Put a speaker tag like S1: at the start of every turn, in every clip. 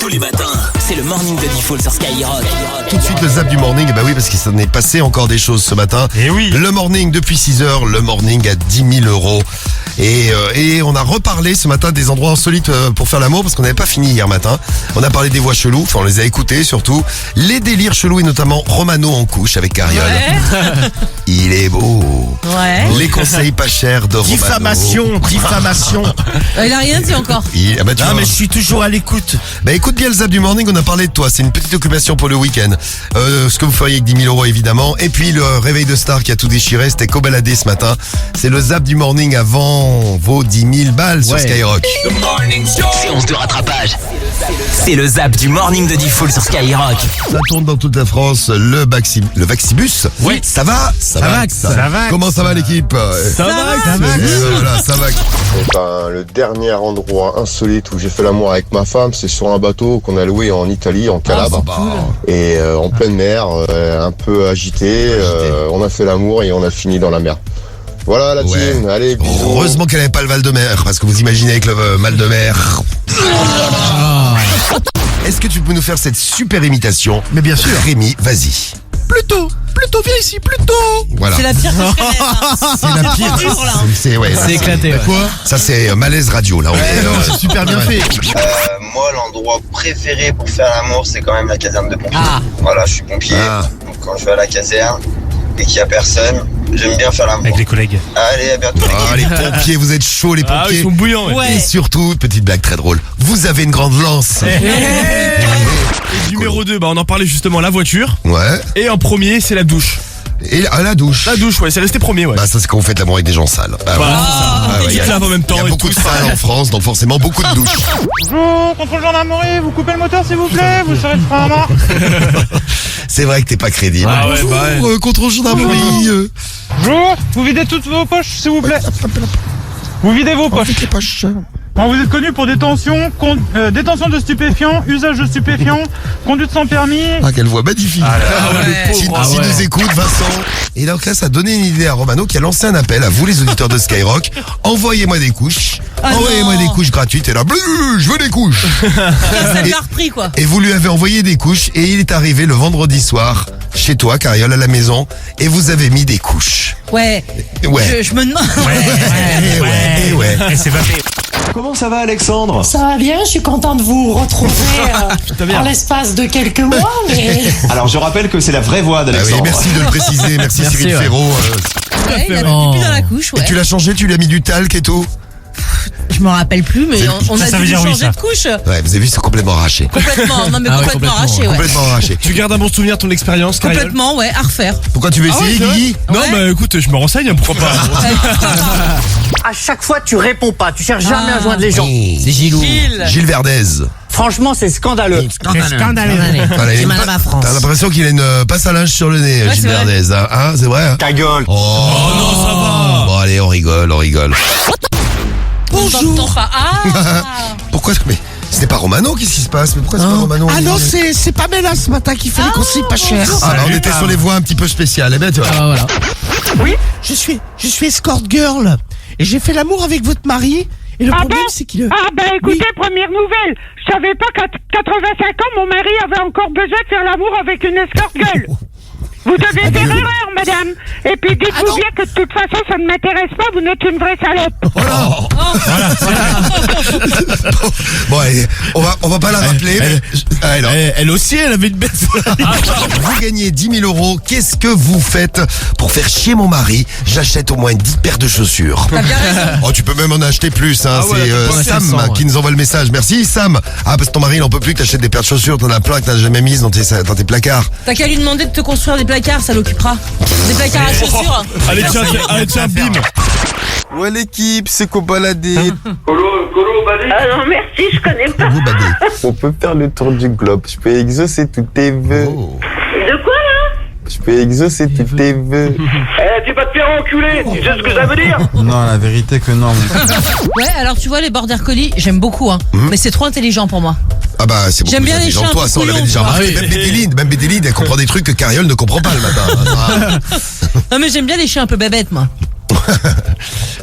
S1: Tous les matins, c'est le morning de Diffoul sur Skyrock.
S2: Tout de suite le zap du morning, bah oui parce qu'il s'en est passé encore des choses ce matin.
S3: Et oui.
S2: Le morning depuis 6h, le morning à 10 000 €. Et on a reparlé ce matin des endroits insolites pour faire l'amour parce qu'on n'avait pas fini hier matin. On a parlé des voix cheloues, enfin on les a écoutées surtout. Les délires chelous et notamment Romano en couche avec Cariole.
S4: Ouais.
S2: Il est beau.
S4: Ouais.
S2: Les conseils pas chers de Romano.
S3: Diffamation.
S4: Il a rien dit encore.
S2: Ah bah, tu vois.
S3: Mais je suis toujours à l'écoute.
S2: Bah écoute bien le zap du morning, on a parlé de toi, c'est une petite occupation pour le week-end. Ce que vous feriez avec 10 000 € évidemment. Et puis le réveil de star qui a tout déchiré, c'était Cobaladé ce matin. C'est le zap du morning avant vos 10 000 balles sur Skyrock.
S1: Séance de rattrapage. C'est le zap du morning de Diffoul sur Skyrock.
S2: Ça tourne dans toute la France, le Vaxibus.
S3: Oui.
S2: Ça va.
S3: Ça va.
S2: Comment ça va l'équipe?
S3: Ça va.
S2: Voilà, ça va.
S5: Le dernier endroit insolite où j'ai fait l'amour avec ma femme, c'est sur un bateau qu'on a loué en Italie, en Calabre. Et en pleine mer, un peu agité, on a fait l'amour et on a fini dans la mer. Voilà la team, allez, bisous.
S2: Heureusement qu'elle n'avait pas le Val de Mer, parce que vous imaginez avec le mal de mer. Est-ce que tu peux nous faire cette super imitation?
S3: Mais bien sûr.
S2: Rémi, vas-y.
S3: Plutôt, viens ici, plutôt.
S2: Voilà.
S4: C'est la pire que je connaisse. Hein.
S2: C'est la pire.
S4: Dur, là.
S2: C'est
S3: éclaté. Ouais.
S2: Quoi? Ça c'est malaise radio là.
S3: C'est super bien fait.
S6: Moi, l'endroit préféré pour faire l'amour, c'est quand même la caserne de pompiers.
S4: Ah.
S6: Voilà, je suis pompier. Donc quand je vais à la caserne et qu'il n'y a personne, j'aime bien faire l'amour.
S3: Avec les collègues.
S6: Allez, à bientôt.
S2: Ah, les pompiers, vous êtes chauds les pompiers.
S3: ils sont bouillants.
S4: Ouais.
S2: Et surtout, petite blague très drôle, vous avez une grande lance.
S3: Et numéro 2, on en parlait justement, la voiture.
S2: Ouais.
S3: Et en premier, c'est la douche.
S2: Et la douche.
S3: La douche, ouais, c'est resté premier, ouais.
S2: Bah ça c'est quand vous faites l'amour avec des gens sales. Bah,
S3: Voilà,
S2: ouais.
S3: c'est ça. Tu te laves en même temps.
S2: Il y a
S3: et
S2: beaucoup
S3: tout,
S2: de salles en France, donc forcément beaucoup de douches.
S7: Bonjour, contrôle gendarmerie, vous coupez le moteur s'il vous plaît, vous serez de frein à marche.
S2: C'est vrai que t'es pas crédible.
S3: Ah ouais,
S2: Bonjour, contrôle gendarmerie.
S7: Bonjour, vous videz toutes vos poches s'il vous plaît. Vous videz vos poches. Bon, vous êtes connu pour détention, détention de stupéfiants, usage de stupéfiants, conduite sans permis.
S2: Ah quelle voix magnifique. Si nous écoute Vincent. Et donc là ça a donné une idée à Romano qui a lancé un appel à vous les auditeurs de Skyrock. Envoyez-moi des couches. Envoyez-moi des couches gratuites. Et là, je veux des couches.
S4: Ça l'a repris quoi.
S2: Et vous lui avez envoyé des couches et il est arrivé le vendredi soir chez toi, Cariole, à la maison, et vous avez mis des couches.
S4: Ouais.
S2: Ouais.
S4: Je me demande.
S2: Ouais.
S3: C'est pas fait.
S8: Comment ça va Alexandre?
S9: Ça va bien, je suis content de vous retrouver
S3: bien.
S9: en l'espace de quelques mois, mais...
S8: Alors je rappelle que c'est la vraie voix
S2: Ah oui,
S8: d'Alexandre.
S2: merci de le préciser, merci Cyril
S3: ouais.
S2: Ferraud.
S4: Ouais, il a mis pipi dans la couche, ouais.
S2: Et tu l'as changé, tu lui as mis du talc et tout.
S4: Je me rappelle plus, mais on a
S3: ça veut
S4: dû
S3: dire oui,
S4: changer
S3: ça.
S4: de couche.
S2: Ouais, vous avez vu, c'est complètement arraché.
S4: Complètement, non mais complètement arraché, ouais.
S2: Complètement arraché.
S3: Tu gardes un bon souvenir de ton expérience, Cariole?
S4: Complètement, ouais, à refaire.
S2: Pourquoi tu veux essayer,
S3: c'est vrai
S2: Guigui?
S3: Non,
S4: Ouais.
S3: bah écoute, je me renseigne, pourquoi pas.
S10: À chaque fois, tu réponds pas. Tu cherches jamais à joindre les gens.
S1: C'est Gilou.
S2: Gilles Verdez.
S10: Franchement, c'est scandaleux.
S2: Voilà,
S1: C'est Madame à France.
S2: T'as l'impression qu'il a une passe à linge sur le nez,
S4: Ouais,
S2: Gilles
S4: c'est vrai.
S2: Verdez. Hein, c'est vrai?
S8: Ta gueule.
S2: Oh
S3: non, ça va.
S2: Bon allez, on rigole.
S4: On t'entend pas. Ah.
S2: Pourquoi? Mais c'était pas Romano, qu'est-ce qui se passe? Mais pourquoi c'est pas Romano?
S11: Ah non, c'est Pamela ce matin qui fait les conseils pas chers.
S2: Ah bah, on était sur les voix un petit peu spéciales, eh ben tu vois.
S11: Voilà. Oui, je suis escort girl et j'ai fait l'amour avec votre mari et le problème c'est qu'il...
S7: Écoutez, première nouvelle, je savais pas qu'à 85 ans, mon mari avait encore besoin de faire l'amour avec une escort gueule. Vous devez faire erreur, madame. Et puis dites-vous bien que de toute façon, ça ne m'intéresse pas, vous n'êtes une vraie salope.
S2: Bon allez, on va pas la rappeler.
S3: Elle aussi, elle avait une bête.
S2: Vous gagnez 10 000 €. Qu'est-ce que vous faites pour faire chier mon mari? J'achète au moins 10 paires de chaussures.
S4: T'as bien raison.
S2: Oh, tu peux même en acheter plus, hein.
S3: Ah ouais,
S2: C'est
S3: t'as pas
S2: Sam
S3: 500,
S2: qui nous envoie le message. Merci Sam. Ah, parce que ton mari il en peut plus que t'achètes des paires de chaussures. T'en as plein que t'as jamais mises dans tes placards.
S4: T'as qu'à lui demander de te construire des placards, ça l'occupera. Des placards à chaussures.
S3: Allez, tiens, bim.
S5: Ouais l'équipe, c'est Cobaladé.
S7: Ah non, merci, je connais pas.
S2: Vous badez.
S5: On peut faire le tour du globe, je peux exaucer tous tes vœux.
S2: Oh.
S7: De quoi là?
S5: Je peux exaucer tous tes vœux.
S7: Tu vas te faire enculer, tu sais ce que ça veut dire?
S5: Non, la vérité que non.
S4: Ouais, alors tu vois, les border collies, j'aime beaucoup, hein. Mais c'est trop intelligent pour moi.
S2: Ah bah c'est beaucoup
S4: J'aime
S2: plus
S4: bien les
S2: intelligent
S4: chiens
S2: que toi,
S4: un
S2: ça on
S4: peu
S2: l'avait déjà
S4: couillons,
S2: remarqué. Même Bédéline, elle comprend des trucs que Cariole ne comprend pas le matin.
S4: Non mais j'aime bien les chiens un peu bébêtes, moi.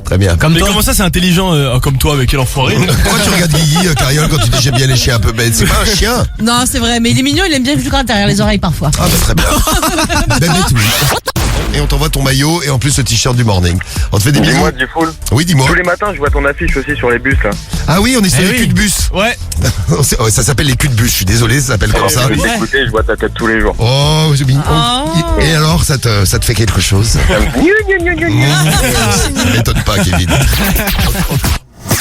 S2: Très bien.
S3: Mais comment ça c'est intelligent comme toi avec quel enfoiré?
S2: Pourquoi tu regardes Guigui, Cariole, quand tu dis j'aime bien les chiens un peu bêtes? C'est pas un chien?
S4: Non, c'est vrai, mais il est mignon, il aime bien que je gratte derrière les oreilles parfois.
S2: Ah bah très bien. Ben, mais tout. Et on t'envoie ton maillot et en plus le t-shirt du morning. On te fait des bisous.
S12: Dis-moi, Diffoul.
S2: Oui, dis-moi.
S12: Tous les matins, je vois ton affiche aussi sur les bus, là.
S2: Ah oui, on est sur les culs de bus.
S3: Ouais.
S2: Ouais, ça s'appelle les culs de bus, je suis désolé, ça s'appelle comme ça.
S12: Je vais t'écouter, je vois ta tête tous les jours.
S2: Oh, j'ai mis. Et alors, ça te fait quelque chose? Ça m'étonne pas, Kevin.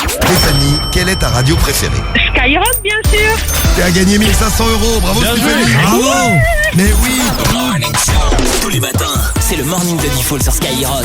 S2: Stéphanie, quelle est ta radio préférée?
S7: Skyrock, bien sûr.
S2: Tu as gagné 1500 €, bravo
S3: Bien
S2: Stéphanie.
S3: joué.
S2: Bravo. Mais oui.
S1: Tous les matins, c'est le morning de Diffoul sur Skyrock.